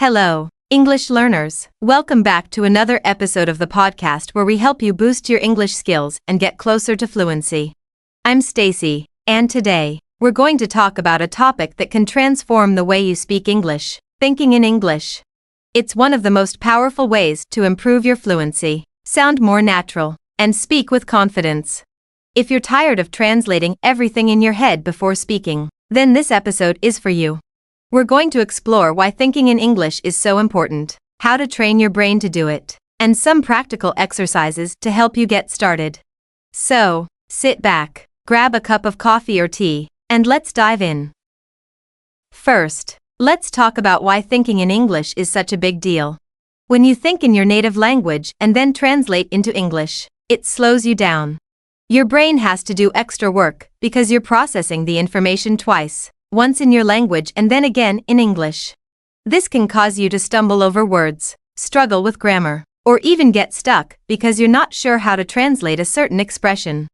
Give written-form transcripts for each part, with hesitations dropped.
Hello, English learners. Welcome back to another episode of the podcast where we help you boost your English skills and get closer to fluency. I'm Stacy, and today, we're going to talk about a topic that can transform the way you speak English, thinking in English. It's one of the most powerful ways to improve your fluency, sound more natural, and speak with confidence. If you're tired of translating everything in your head before speaking, then this episode is for you. We're going to explore why thinking in English is so important, how to train your brain to do it, and some practical exercises to help you get started. So, sit back, grab a cup of coffee or tea, and let's dive in. First, let's talk about why thinking in English is such a big deal. When you think in your native language and then translate into English, it slows you down. Your brain has to do extra work because you're processing the information twice, once in your language and then again in English. This can cause you to stumble over words, struggle with grammar, or even get stuck because you're not sure how to translate a certain expression.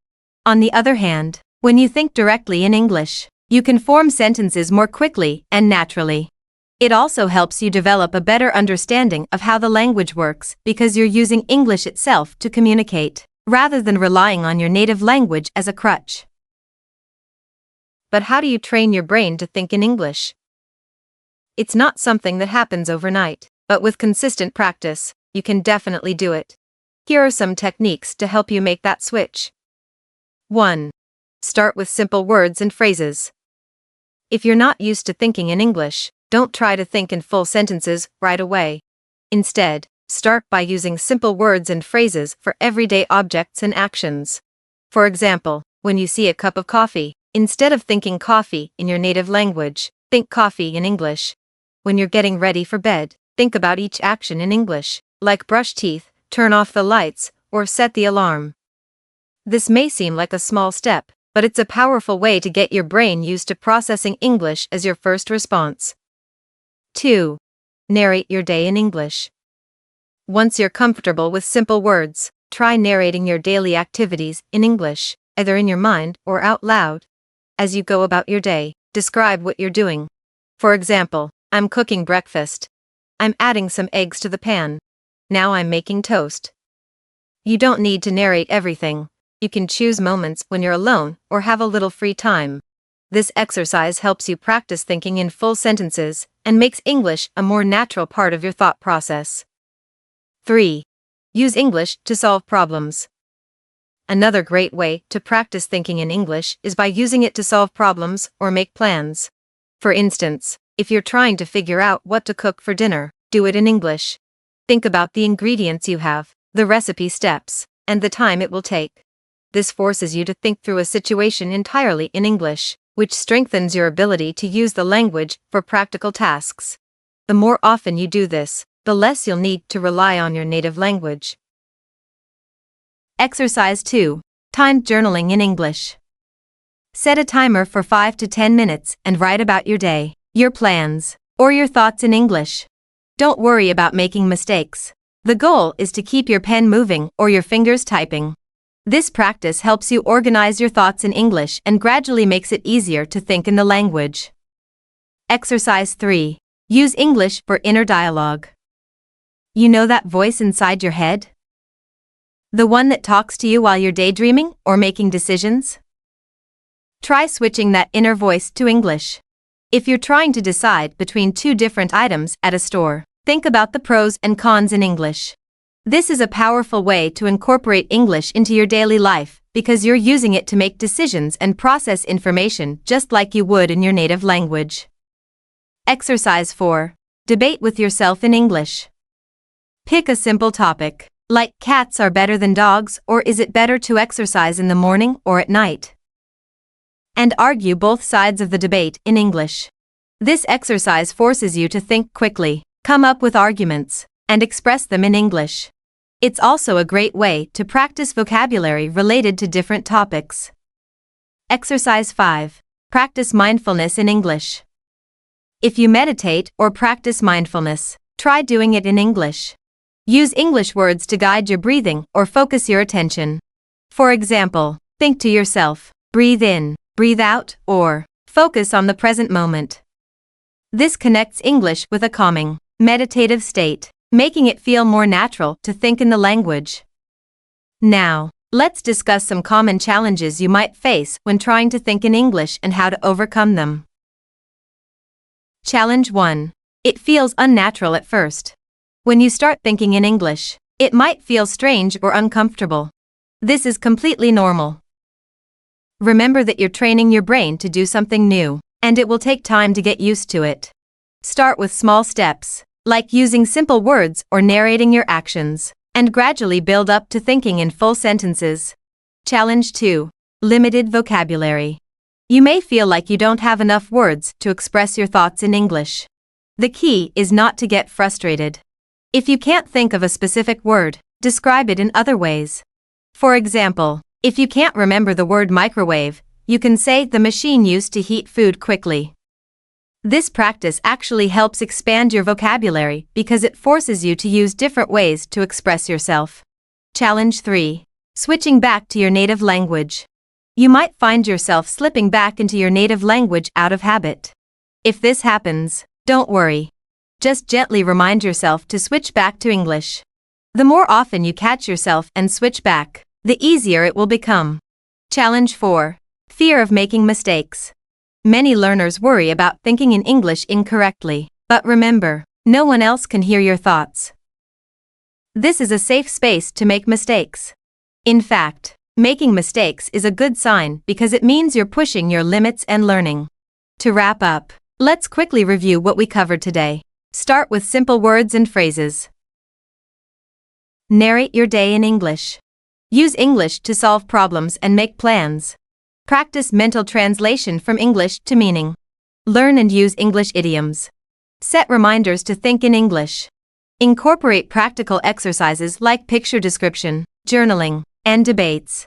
On the other hand, when you think directly in English, you can form sentences more quickly and naturally. It also helps you develop a better understanding of how the language works because you're using English itself to communicate, rather than relying on your native language as a crutch. But how do you train your brain to think in English? It's not something that happens overnight, but with consistent practice, you can definitely do it. Here are some techniques to help you make that switch. 1. Start with simple words and phrases. If you're not used to thinking in English, don't try to think in full sentences right away. Instead, start by using simple words and phrases for everyday objects and actions. For example, when you see a cup of coffee, instead of thinking coffee in your native language, think coffee in English. When you're getting ready for bed, think about each action in English, like brush teeth, turn off the lights, or set the alarm. This may seem like a small step, but it's a powerful way to get your brain used to processing English as your first response. 2. Narrate your day in English. Once you're comfortable with simple words, try narrating your daily activities in English, either in your mind or out loud. As you go about your day, describe what you're doing. For example, I'm cooking breakfast. I'm adding some eggs to the pan. Now I'm making toast. You don't need to narrate everything. You can choose moments when you're alone or have a little free time. This exercise helps you practice thinking in full sentences and makes English a more natural part of your thought process. 3. Use English to solve problems. Another great way to practice thinking in English is by using it to solve problems or make plans. For instance, if you're trying to figure out what to cook for dinner, do it in English. Think about the ingredients you have, the recipe steps, and the time it will take. This forces you to think through a situation entirely in English, which strengthens your ability to use the language for practical tasks. The more often you do this, the less you'll need to rely on your native language. Exercise 2. Timed journaling in English. Set a timer for 5 to 10 minutes and write about your day, your plans, or your thoughts in English. Don't worry about making mistakes. The goal is to keep your pen moving or your fingers typing. This practice helps you organize your thoughts in English and gradually makes it easier to think in the language. Exercise 3. Use English for inner dialogue. You know that voice inside your head? The one that talks to you while you're daydreaming or making decisions? Try switching that inner voice to English. If you're trying to decide between two different items at a store, think about the pros and cons in English. This is a powerful way to incorporate English into your daily life because you're using it to make decisions and process information just like you would in your native language. Exercise 4. Debate with yourself in English. Pick a simple topic, like cats are better than dogs or is it better to exercise in the morning or at night? And argue both sides of the debate in English. This exercise forces you to think quickly, come up with arguments, and express them in English. It's also a great way to practice vocabulary related to different topics. Exercise 5. Practice mindfulness in English. If you meditate or practice mindfulness, try doing it in English. Use English words to guide your breathing or focus your attention. For example, think to yourself, breathe in, breathe out, or focus on the present moment. This connects English with a calming, meditative state, making it feel more natural to think in the language. Now, let's discuss some common challenges you might face when trying to think in English and how to overcome them. Challenge 1. It feels unnatural at first. When you start thinking in English, it might feel strange or uncomfortable. This is completely normal. Remember that you're training your brain to do something new, and it will take time to get used to it. Start with small steps, like using simple words or narrating your actions, and gradually build up to thinking in full sentences. Challenge 2. Limited vocabulary. You may feel like you don't have enough words to express your thoughts in English. The key is not to get frustrated. If you can't think of a specific word, describe it in other ways. For example, if you can't remember the word microwave, you can say the machine used to heat food quickly. This practice actually helps expand your vocabulary because it forces you to use different ways to express yourself. Challenge 3. Switching back to your native language. You might find yourself slipping back into your native language out of habit. If this happens, don't worry. Just gently remind yourself to switch back to English. The more often you catch yourself and switch back, the easier it will become. Challenge 4. Fear of making mistakes. Many learners worry about thinking in English incorrectly, but remember, no one else can hear your thoughts. This is a safe space to make mistakes. In fact, making mistakes is a good sign because it means you're pushing your limits and learning. To wrap up, let's quickly review what we covered today. Start with simple words and phrases. Narrate your day in English. Use English to solve problems and make plans. Practice mental translation from English to meaning. Learn and use English idioms. Set reminders to think in English. Incorporate practical exercises like picture description, journaling, and debates.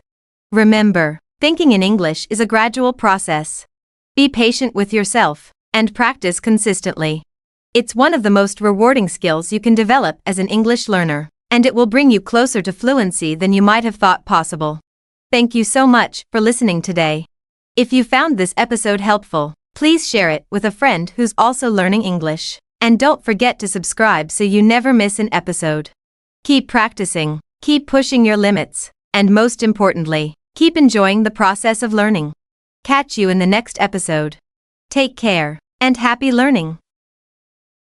Remember, thinking in English is a gradual process. Be patient with yourself, and practice consistently. It's one of the most rewarding skills you can develop as an English learner, and it will bring you closer to fluency than you might have thought possible. Thank you so much for listening today. If you found this episode helpful, please share it with a friend who's also learning English. And don't forget to subscribe so you never miss an episode. Keep practicing, keep pushing your limits, and most importantly, keep enjoying the process of learning. Catch you in the next episode. Take care, and happy learning!